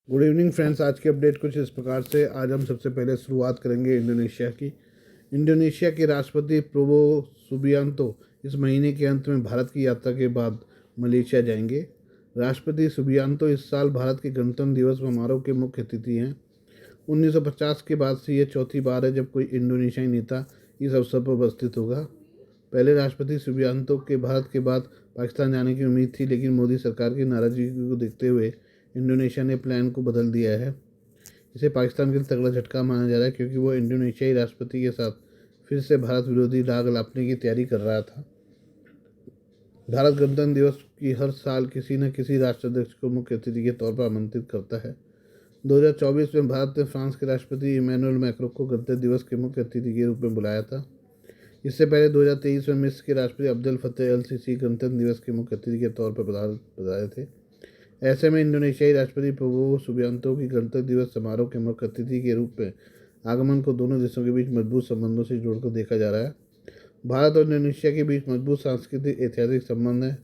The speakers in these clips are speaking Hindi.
Good evening friends. आज की अपडेट कुछ इस प्रकार से। आज हम सबसे पहले शुरुआत करेंगे इंडोनेशिया की। इंडोनेशिया के राष्ट्रपति प्रोबो सुबियांतो इस महीने के अंत में भारत की यात्रा के बाद मलेशिया जाएंगे। राष्ट्रपति सुबियांतो इस साल भारत के गणतंत्र दिवस समारोह के मुख्य अतिथि हैं। 1950 के बाद से यह चौथी बार है जब कोई इंडोनेशियाई नेता इस अवसर पर उपस्थित होगा। पहले राष्ट्रपति सुबियांतो के भारत के बाद पाकिस्तान जाने की उम्मीद थी, लेकिन मोदी सरकार की नाराजगी को देखते हुए इंडोनेशिया ने प्लान को बदल दिया है। इसे पाकिस्तान के लिए तगड़ा झटका माना जा रहा है, क्योंकि वो इंडोनेशियाई राष्ट्रपति के साथ फिर से भारत विरोधी राग अलापने की तैयारी कर रहा था। भारत गणतंत्र दिवस की हर साल किसी न किसी राष्ट्राध्यक्ष को मुख्य अतिथि के तौर पर आमंत्रित करता है। 2024 में भारत ने फ्रांस के राष्ट्रपति इमैनुअल मैक्रों को गणतंत्र दिवस के मुख्य अतिथि के रूप में बुलाया था। इससे पहले 2023 में मिस्र के राष्ट्रपति अब्देल फतेह अल सीसी गणतंत्र दिवस के मुख्य अतिथि के तौर पर पधारे थे। ऐसे में इंडोनेशियाई राष्ट्रपति प्रबोवो सुबियांतो की गणतंत्र दिवस समारोह के मुख्य अतिथि के रूप में आगमन को दोनों देशों के बीच मजबूत संबंधों से जोड़कर देखा जा रहा है। भारत और इंडोनेशिया के बीच मजबूत सांस्कृतिक ऐतिहासिक संबंध है।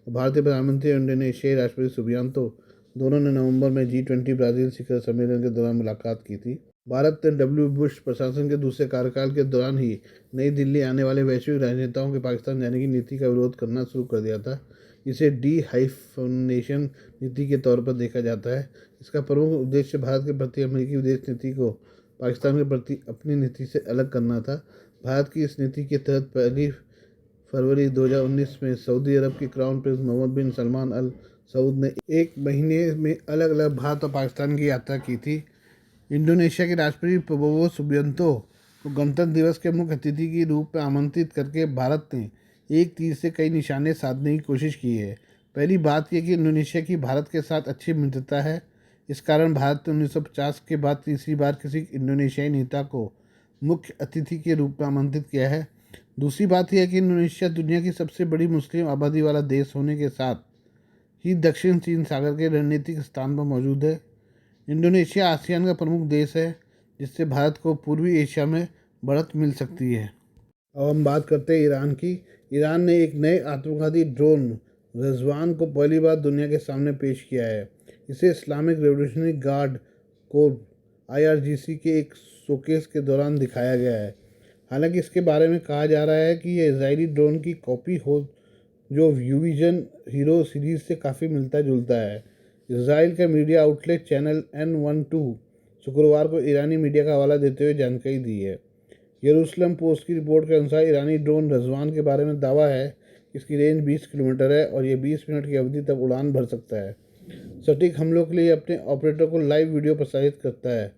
भारतीय प्रधानमंत्री और इंडोनेशियाई राष्ट्रपति सुबियांतो दोनों ने नवंबर में G20 ब्राज़ील शिखर सम्मेलन के दौरान मुलाकात की थी। भारत ने बुश प्रशासन के दूसरे कार्यकाल के दौरान ही नई दिल्ली आने वाले वैश्विक राजनेताओं के पाकिस्तान जाने की नीति का विरोध करना शुरू कर दिया था। इसे डी-हाइफनेशन नीति के तौर पर देखा जाता है। इसका प्रमुख उद्देश्य भारत के प्रति अमेरिकी विदेश नीति को पाकिस्तान के प्रति अपनी नीति से अलग करना था। भारत की इस नीति के तहत 1 फरवरी 2019 में सऊदी अरब के क्राउन प्रिंस मोहम्मद बिन सलमान अल सऊद ने एक महीने में अलग अलग भारत और पाकिस्तान की यात्रा की थी। इंडोनेशिया के राष्ट्रपति प्रबोवो सुबियांतो को गणतंत्र दिवस के मुख्य अतिथि के रूप में आमंत्रित करके भारत ने एक तीर से कई निशाने साधने की कोशिश की है। पहली बात यह कि इंडोनेशिया की भारत के साथ अच्छी मित्रता है। इस कारण भारत ने 1950 के बाद तीसरी बार किसी इंडोनेशियाई नेता को मुख्य अतिथि के रूप में आमंत्रित किया है। दूसरी बात यह है कि इंडोनेशिया दुनिया की सबसे बड़ी मुस्लिम आबादी वाला देश होने के साथ ही दक्षिण चीन सागर के रणनीतिक स्थान पर मौजूद है। इंडोनेशिया आसियान का प्रमुख देश है, जिससे भारत को पूर्वी एशिया में बढ़त मिल सकती है। अब हम बात करते हैं ईरान की। ईरान ने एक नए आत्मघाती ड्रोन रज़वान को पहली बार दुनिया के सामने पेश किया है। इसे Islamic revolutionary guard core IRGC के एक शोकेस के दौरान दिखाया गया है। हालांकि इसके बारे में कहा जा रहा है कि यह इजरायली ड्रोन की कॉपी हो, जो यूविजन हीरो सीरीज से काफ़ी मिलता जुलता है। इसराइल का मीडिया आउटलेट चैनल N12 शुक्रवार को ईरानी मीडिया का हवाला देते हुए जानकारी दी है। यरूशलेम पोस्ट की रिपोर्ट के अनुसार ईरानी ड्रोन रज़वान के बारे में दावा है कि इसकी रेंज 20 किलोमीटर है और यह 20 मिनट की अवधि तक उड़ान भर सकता है। सटीक हमलों के लिए अपने ऑपरेटर को लाइव वीडियो प्रसारित करता है।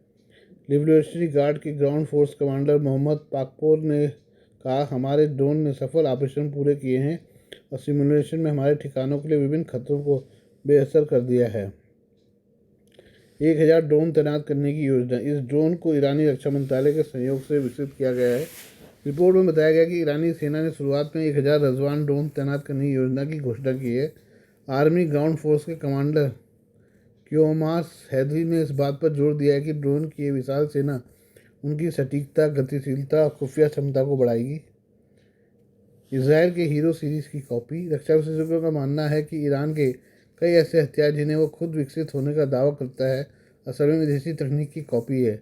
रिवोल्यूशनरी गार्ड के ground force commander Mohammad Pakpour ने कहा, हमारे ड्रोन ने सफल ऑपरेशन पूरे किए हैं और सिमुलेशन में हमारे ठिकानों के लिए विभिन्न खतरों को बेअसर कर दिया है। 1000 ड्रोन तैनात करने की योजना। इस ड्रोन को ईरानी रक्षा मंत्रालय के सहयोग से विकसित किया गया है। रिपोर्ट में बताया गया कि ईरानी सेना ने शुरुआत में 1000 रज़वान ड्रोन तैनात करने की योजना की घोषणा की है। आर्मी ग्राउंड फोर्स के कमांडर क्योमास हैदरी ने इस बात पर जोर दिया है कि ड्रोन की ये विशाल सेना उनकी सटीकता, गतिशीलता और खुफिया क्षमता को बढ़ाएगी। इसराइल के हीरो सीरीज की कॉपी। रक्षा विशेषज्ञों का मानना है कि ईरान के कई ऐसे हथियार जिन्हें वो खुद विकसित होने का दावा करता है, असल में विदेशी तकनीक की कॉपी है।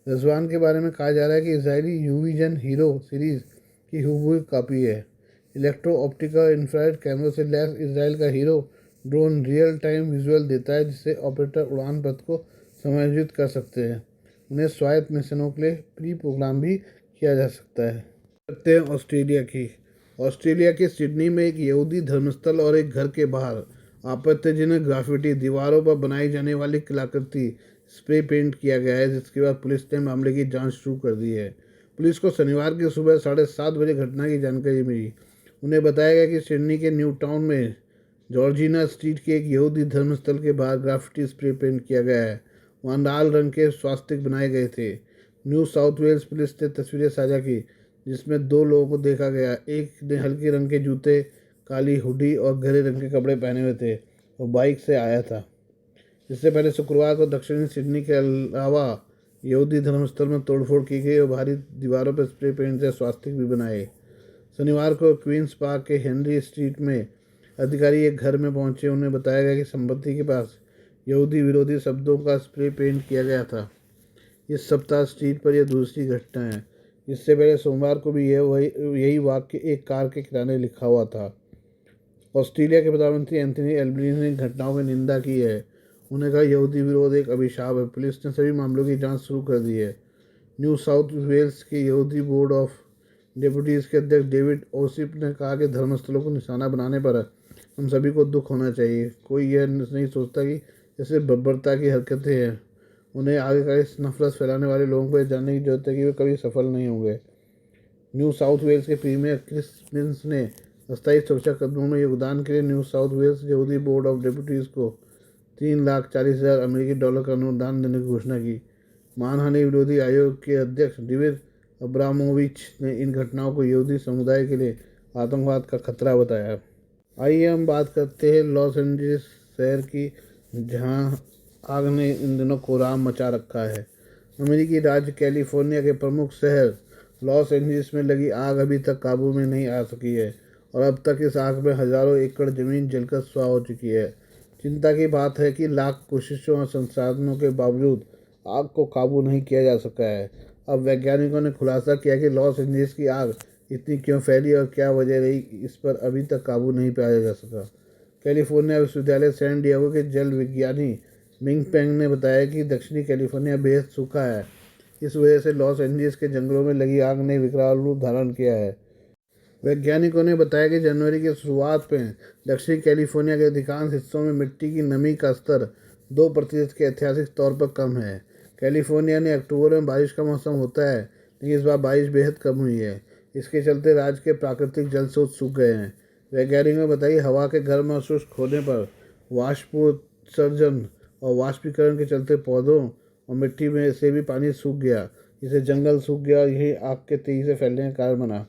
रज़वान के बारे में कहा जा रहा है कि इसराइली यूविजन हीरो सीरीज की हूबहू कॉपी है। इलेक्ट्रो ऑप्टिकल इंफ्रारेड कैमरों से लैस इसराइल का hero drone real time visual देता है, जिससे ऑपरेटर उड़ान पथ को समायोजित कर सकते हैं। उन्हें स्वायत्त मिशनों के लिए प्री प्रोग्राम भी किया जा सकता है। करते हैं ऑस्ट्रेलिया की। ऑस्ट्रेलिया के सिडनी में एक यहूदी धर्मस्थल और एक घर के बाहर आपत्तिजनक ग्राफिटी, दीवारों पर बनाई जाने वाली कलाकृति स्प्रे पेंट किया गया है, जिसके बाद पुलिस ने मामले की जांच शुरू कर दी है। पुलिस को शनिवार की सुबह 7:30 बजे घटना की जानकारी मिली। उन्हें बताया गया कि सिडनी के न्यू टाउन में जॉर्जिना स्ट्रीट के एक यहूदी धर्मस्थल के बाहर ग्राफिटी स्प्रे पेंट किया गया है। वहाँ लाल रंग के स्वास्तिक बनाए गए थे। न्यू साउथ वेल्स पुलिस ने तस्वीरें साझा की, जिसमें 2 लोगों को देखा गया। एक ने हल्के रंग के जूते, काली हुडी और गहरे रंग के कपड़े पहने हुए थे और बाइक से आया था। इससे पहले शुक्रवार को दक्षिणी सिडनी के अलावा यहूदी धर्मस्थल में तोड़फोड़ की गई और बाहरी दीवारों पर स्प्रे पेंट से स्वास्तिक भी बनाए। शनिवार को क्वींस पार्क के हेनरी स्ट्रीट में अधिकारी एक घर में पहुंचे। उन्हें बताया गया कि संपत्ति के पास यहूदी विरोधी शब्दों का स्प्रे पेंट किया गया था। इस सप्ताह स्ट्रीट पर यह दूसरी घटना है। इससे पहले सोमवार को भी यही वाक्य एक कार के किनारे लिखा हुआ था। ऑस्ट्रेलिया के प्रधानमंत्री एंथनी एल्बनीज़ ने घटनाओं की निंदा की है। उन्होंने कहा यहूदी विरोध एक अभिशाप है। पुलिस ने सभी मामलों की जांच शुरू कर दी है। न्यू साउथ वेल्स के यहूदी बोर्ड ऑफ डेप्यूटीज़ के अध्यक्ष डेविड ओसिप ने कहा कि धर्मस्थलों को निशाना बनाने पर हम सभी को दुख होना चाहिए। कोई यह नहीं सोचता कि इससे बर्बरता की हरकतें हैं। उन्हें आगे का इस नफरत फैलाने वाले लोगों को यह जानने की जरूरत है कि वे कभी सफल नहीं होंगे। न्यू साउथ वेल्स के प्रीमियर क्रिस मिन्स ने अस्थायी सुरक्षा कदमों में योगदान के लिए न्यू साउथ वेल्स यहूदी बोर्ड ऑफ डेप्यूटीज़ को $3,40,000 का अनुदान देने की घोषणा की। मानहानि विरोधी आयोग के अध्यक्ष डेविड अब्रामोविच ने इन घटनाओं को यहूदी समुदाय के लिए आतंकवाद का खतरा बताया। आइए हम बात करते हैं लॉस एंजलिस शहर की, जहां आग ने इन दिनों कोहराम मचा रखा है। अमेरिकी राज्य कैलिफोर्निया के प्रमुख शहर लॉस एंजलिस में लगी आग अभी तक काबू में नहीं आ सकी है और अब तक इस आग में हजारों एकड़ जमीन जलकर स्वाह हो चुकी है। चिंता की बात है कि लाख कोशिशों और संसाधनों के बावजूद आग को काबू नहीं किया जा सका है। अब वैज्ञानिकों ने खुलासा किया कि लॉस एंजलिस की आग इतनी क्यों फैली और क्या वजह रही, इस पर अभी तक काबू नहीं पाया जा सका। कैलिफोर्निया विश्वविद्यालय सैन डिएगो के जल विज्ञानी मिंग पेंग ने बताया कि दक्षिणी कैलिफोर्निया बेहद सूखा है। इस वजह से लॉस एंजलिस के जंगलों में लगी आग ने विकराल रूप धारण किया है। वैज्ञानिकों ने बताया कि जनवरी की शुरुआत में दक्षिणी कैलिफोर्निया के अधिकांश हिस्सों में मिट्टी की नमी का स्तर 2% के ऐतिहासिक तौर पर कम है। कैलिफोर्निया में अक्टूबर में बारिश का मौसम होता है, लेकिन इस बार बारिश बेहद कम हुई है। इसके चलते राज्य के प्राकृतिक जल स्रोत सूख गए हैं। वैज्ञानिकों ने बताया हवा के गर्म और शुष्क होने पर वाष्पोत्सर्जन और वाष्पीकरण के चलते पौधों और मिट्टी में से भी पानी सूख गया, जिससे जंगल सूख गया और यही आग के तेजी से फैलने का कारण बना।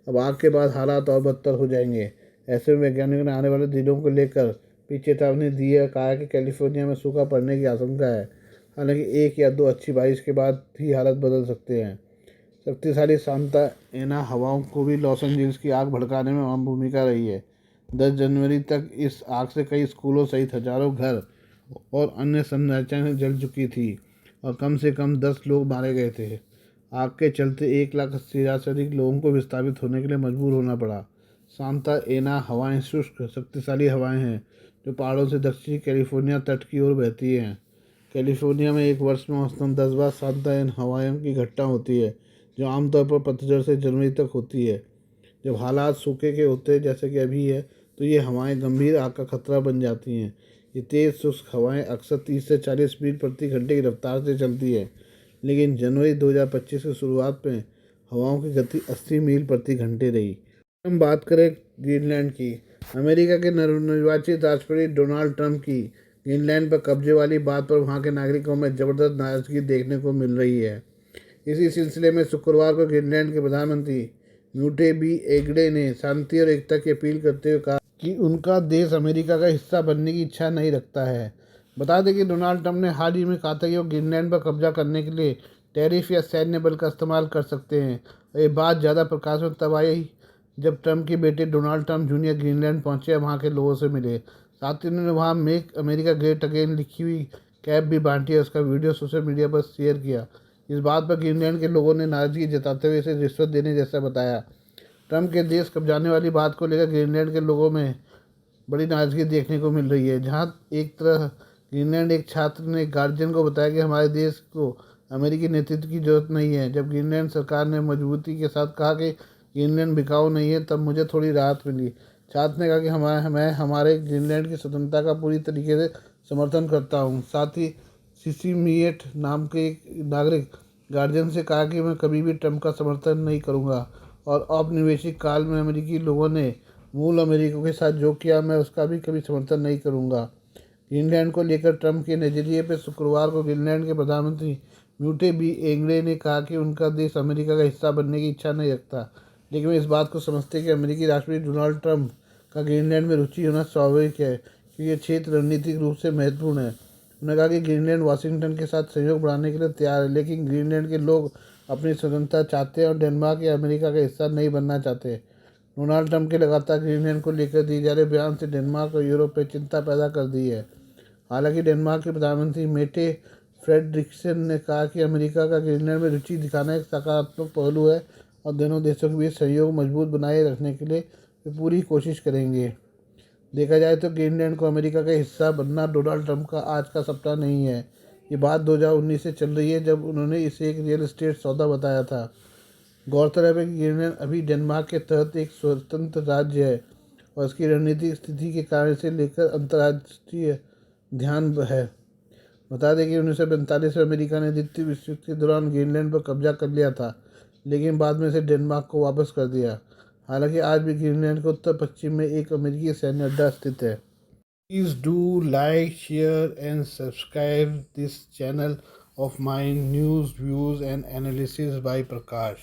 अब आग के बाद हालात और बदतर हो जाएंगे। ऐसे में वैज्ञानिकों ने आने वाले दिनों को लेकर भी चेतावनी दी है। कहा कि कैलिफोर्निया में सूखा पड़ने की आशंका है। हालांकि 1 या 2 अच्छी बारिश के बाद ही हालत बदल सकते हैं। शक्तिशाली सांता एना हवाओं को भी लॉस एंजलिस की आग भड़काने में अहम भूमिका रही है। 10 जनवरी तक इस आग से कई स्कूलों सहित हजारों घर और अन्य संरचनाएं जल चुकी थी और कम से कम 10 लोग मारे गए थे। आग के चलते 1,80,000 से अधिक लोगों को विस्थापित होने के लिए मजबूर होना पड़ा। सांता एना हवाएं शुष्क शक्तिशाली हवाएं हैं जो पहाड़ों से दक्षिणी कैलिफोर्निया तट की ओर बहती हैं। कैलिफोर्निया में एक वर्ष में औसतन 10 बार सांता एना हवाएं की घटना होती है, जो आमतौर पर पतझड़ से जनवरी तक होती है। जब हालात सूखे के होते हैं जैसे कि अभी है, तो ये हवाएं गंभीर आग का खतरा बन जाती हैं। ये तेज़ शुष्क हवाएं अक्सर 30 से 40 मील प्रति घंटे की रफ्तार से चलती है, लेकिन जनवरी 2025 की शुरुआत में हवाओं की गति 80 मील प्रति घंटे रही। हम बात करें ग्रीनलैंड की। अमेरिका के नवनिर्वाचित राष्ट्रपति डोनाल्ड ट्रंप की ग्रीनलैंड पर कब्जे वाली बात पर वहां के नागरिकों में ज़बरदस्त नाराजगी देखने को मिल रही है। इसी सिलसिले में शुक्रवार को ग्रीनलैंड के प्रधानमंत्री म्यूटे बी एगडे ने शांति और एकता की अपील करते हुए कहा कि उनका देश अमेरिका का हिस्सा बनने की इच्छा नहीं रखता है। बता दें कि डोनाल्ड ट्रंप ने हाल ही में कहा था कि वो ग्रीनलैंड पर कब्जा करने के लिए टैरिफ या सैन्य बल का इस्तेमाल कर सकते हैं। और ये बात ज़्यादा प्रकाश में तब आई जब ट्रंप के बेटे डोनाल्ड ट्रंप जूनियर ग्रीनलैंड पहुंचे और वहाँ के लोगों से मिले। साथ ही उन्होंने वहाँ मेक अमेरिका ग्रेट अगेन लिखी हुई कैप भी बांटी है। उसका वीडियो सोशल मीडिया पर शेयर किया। इस बात पर ग्रीनलैंड के लोगों ने नाराजगी जताते हुए इसे रिश्वत देने जैसा बताया। ट्रंप के देश कब्जाने वाली बात को लेकर ग्रीनलैंड के लोगों में बड़ी नाराजगी देखने को मिल रही है। जहां एक तरह ग्रीनलैंड एक छात्र ने गार्जियन को बताया कि हमारे देश को अमेरिकी नेतृत्व की जरूरत नहीं है। जब ग्रीनलैंड सरकार ने मजबूती के साथ कहा कि ग्रीनलैंड बिकाऊ नहीं है, तब मुझे थोड़ी राहत मिली। छात्र ने कहा कि मैं हमारे ग्रीनलैंड की स्वतंत्रता का पूरी तरीके से समर्थन करता हूँ। साथ ही सिसिमिएट नाम के एक नागरिक गार्जियन से कहा कि मैं कभी भी ट्रंप का समर्थन नहीं करूँगा और औपनिवेशिक काल में अमेरिकी लोगों ने मूल अमेरिका के साथ जो किया, मैं उसका भी कभी समर्थन नहीं करूँगा। ग्रीनलैंड को लेकर ट्रंप के नज़रिए पर शुक्रवार को ग्रीनलैंड के प्रधानमंत्री म्यूटे बी एंगडे ने कहा कि उनका देश अमेरिका का हिस्सा बनने की इच्छा नहीं रखता, लेकिन वे इस बात को समझते हैं कि अमेरिकी राष्ट्रपति डोनाल्ड ट्रंप का ग्रीनलैंड में रुचि होना स्वाभाविक है, क्योंकि ये क्षेत्र रणनीतिक रूप से महत्वपूर्ण है। उन्होंने कहा कि ग्रीनलैंड वाशिंगटन के साथ सहयोग बढ़ाने के लिए तैयार है, लेकिन ग्रीनलैंड के लोग अपनी स्वतंत्रता चाहते हैं और डेनमार्क या अमेरिका का हिस्सा नहीं बनना चाहते। डोनाल्ड ट्रंप के लगातार ग्रीनलैंड को लेकर दिए जा रहे बयान से डेनमार्क और यूरोप में चिंता पैदा कर दी है। हालांकि डेनमार्क के प्रधानमंत्री मेटे फ्रेडरिक्सन ने कहा कि अमेरिका का ग्रीनलैंड में रुचि दिखाना एक सकारात्मक पहलू है और दोनों देशों के बीच सहयोग मजबूत बनाए रखने के लिए वे पूरी कोशिश करेंगे। देखा जाए तो ग्रीनलैंड को अमेरिका का हिस्सा बनना डोनाल्ड ट्रंप का आज का सपना नहीं है। ये बात 2019 से चल रही है, जब उन्होंने इसे एक रियल एस्टेट सौदा बताया था। गौरतलब है कि ग्रीनलैंड अभी डेनमार्क के तहत एक स्वतंत्र राज्य है और इसकी रणनीतिक स्थिति के कारण इसे लेकर अंतर्राष्ट्रीय ध्यान है। बता दें कि 1945 में अमेरिका ने द्वितीय विश्व युद्ध के दौरान ग्रीनलैंड पर कब्जा कर लिया था, लेकिन बाद में इसे डेनमार्क को वापस कर दिया। हालांकि आज भी ग्रीनलैंड के उत्तर पश्चिम में एक अमेरिकी सैन्य अड्डा स्थित है। Please do like, share and subscribe this channel of my news, views and analysis by Prakash.